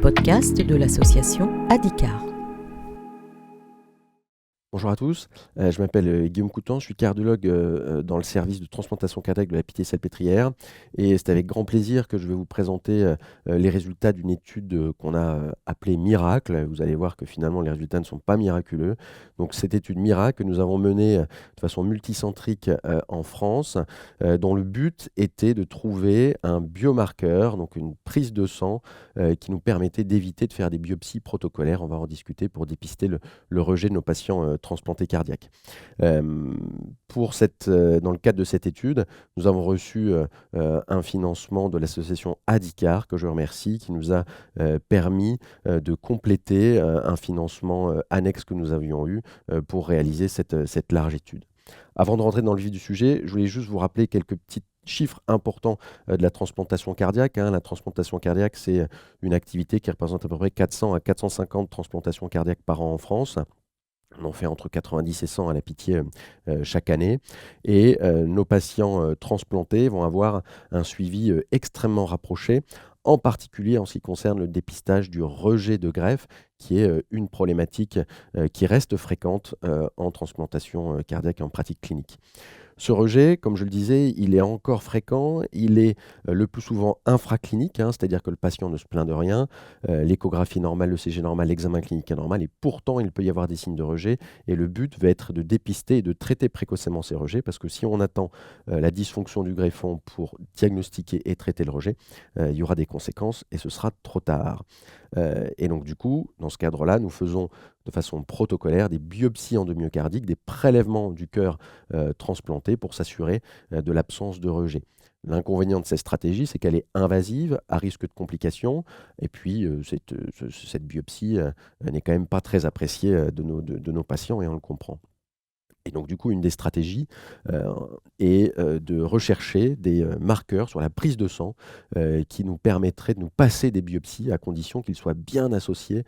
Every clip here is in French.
podcast de l'association ADICAR. Bonjour à tous, je m'appelle Guillaume Coutan, je suis cardiologue dans le service de transplantation cardiaque de la Pitié-Salpêtrière et c'est avec grand plaisir que je vais vous présenter les résultats d'une étude qu'on a appelée Miracle. Vous allez voir que finalement les résultats ne sont pas miraculeux. Donc cette étude Miracle que nous avons menée de façon multicentrique en France, dont le but était de trouver un biomarqueur, donc une prise de sang qui nous permettait d'éviter de faire des biopsies protocolaires. On va en discuter pour dépister le rejet de nos patients transplantés cardiaques. Dans le cadre de cette étude, nous avons reçu un financement de l'association ADICAR, que je remercie, qui nous a permis de compléter un financement annexe que nous avions eu pour réaliser cette large étude. Avant de rentrer dans le vif du sujet, je voulais juste vous rappeler quelques petits chiffres importants de la transplantation cardiaque. La transplantation cardiaque, c'est une activité qui représente à peu près 400 à 450 transplantations cardiaques par an en France. On en fait entre 90 et 100 à la Pitié chaque année. Et nos patients transplantés vont avoir un suivi extrêmement rapproché, en particulier en ce qui concerne le dépistage du rejet de greffe, qui est une problématique qui reste fréquente en transplantation cardiaque et en pratique clinique. Ce rejet, comme je le disais, il est encore fréquent, il est le plus souvent infraclinique, c'est-à-dire que le patient ne se plaint de rien, l'échographie est normale, le CG normal, l'examen clinique est normal, et pourtant il peut y avoir des signes de rejet, et le but va être de dépister et de traiter précocement ces rejets, parce que si on attend la dysfonction du greffon pour diagnostiquer et traiter le rejet, il y aura des conséquences, et ce sera trop tard. Et donc du coup, dans ce cadre-là, nous faisons de façon protocolaire des biopsies endomyocardiques, des prélèvements du cœur transplanté pour s'assurer de l'absence de rejet. L'inconvénient de cette stratégie, c'est qu'elle est invasive, à risque de complications, et puis cette biopsie n'est quand même pas très appréciée de nos patients, et on le comprend. Et donc, du coup, une des stratégies est de rechercher des marqueurs sur la prise de sang qui nous permettraient de nous passer des biopsies à condition qu'ils soient bien associés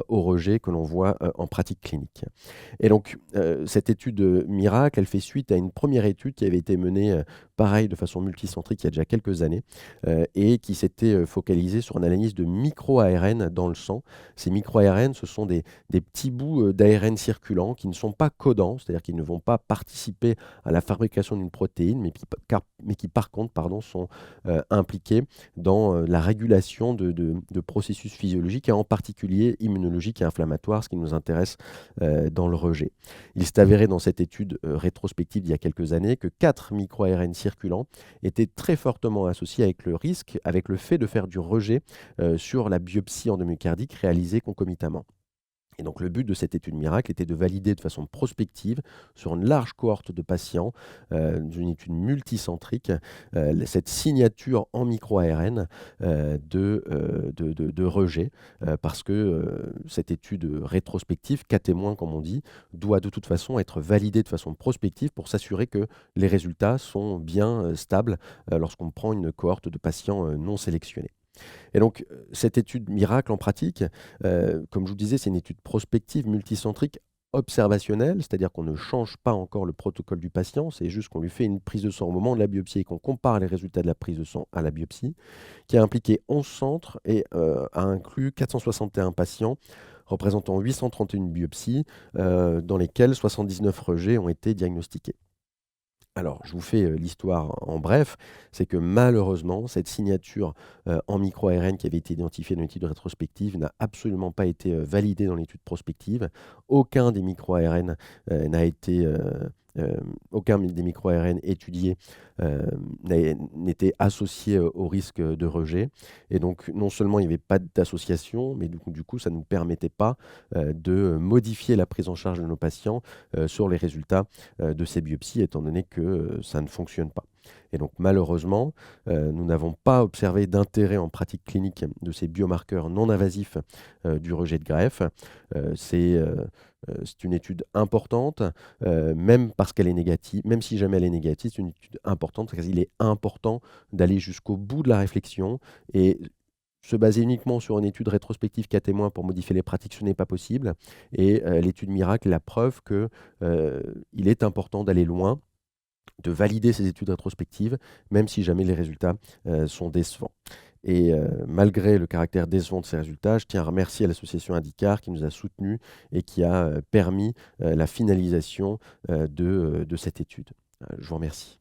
au rejet que l'on voit en pratique clinique. Et donc, cette étude Miracle, elle fait suite à une première étude qui avait été menée, pareil, de façon multicentrique, il y a déjà quelques années, et qui s'était focalisée sur une analyse de micro-ARN dans le sang. Ces micro-ARN, ce sont des petits bouts d'ARN circulants qui ne sont pas codants, c'est-à-dire qu'ils ne vont pas participer à la fabrication d'une protéine, mais qui par contre sont impliqués dans la régulation de processus physiologiques, et en particulier immunologiques et inflammatoires, ce qui nous intéresse dans le rejet. Il s'est avéré dans cette étude rétrospective d'il y a quelques années que 4 micro-ARN circulants étaient très fortement associés avec le risque, avec le fait de faire du rejet sur la biopsie endomyocardique réalisée concomitamment. Et donc le but de cette étude Miracle était de valider de façon prospective sur une large cohorte de patients, d'une étude multicentrique, cette signature en micro-ARN de rejet, parce que cette étude rétrospective, cas témoin comme on dit, doit de toute façon être validée de façon prospective pour s'assurer que les résultats sont bien stables lorsqu'on prend une cohorte de patients non sélectionnés. Et donc, cette étude Miracle en pratique, comme je vous disais, c'est une étude prospective, multicentrique, observationnelle, c'est-à-dire qu'on ne change pas encore le protocole du patient, c'est juste qu'on lui fait une prise de sang au moment de la biopsie et qu'on compare les résultats de la prise de sang à la biopsie, qui a impliqué 11 centres et a inclus 461 patients, représentant 831 biopsies, dans lesquelles 79 rejets ont été diagnostiqués. Alors, je vous fais l'histoire en bref, c'est que malheureusement, cette signature en micro-ARN qui avait été identifiée dans l'étude rétrospective n'a absolument pas été validée dans l'étude prospective. Aucun des micro-ARN n'a été... aucun des micro-ARN étudiés n'était associé au risque de rejet. Et donc, non seulement il n'y avait pas d'association, mais du coup, ça ne nous permettait pas de modifier la prise en charge de nos patients sur les résultats de ces biopsies, étant donné que ça ne fonctionne pas. Et donc, malheureusement, nous n'avons pas observé d'intérêt en pratique clinique de ces biomarqueurs non invasifs du rejet de greffe. C'est une étude importante, même parce qu'elle est négative, même si jamais elle est négative, c'est une étude importante parce qu'il est important d'aller jusqu'au bout de la réflexion, et se baser uniquement sur une étude rétrospective cas témoin pour modifier les pratiques, ce n'est pas possible. Et l'étude Miracle est la preuve qu'il est important d'aller loin, de valider ces études rétrospectives, même si jamais les résultats sont décevants. Et malgré le caractère décevant de ces résultats, je tiens à remercier l'association Indicar qui nous a soutenus et qui a permis la finalisation de cette étude. Je vous remercie.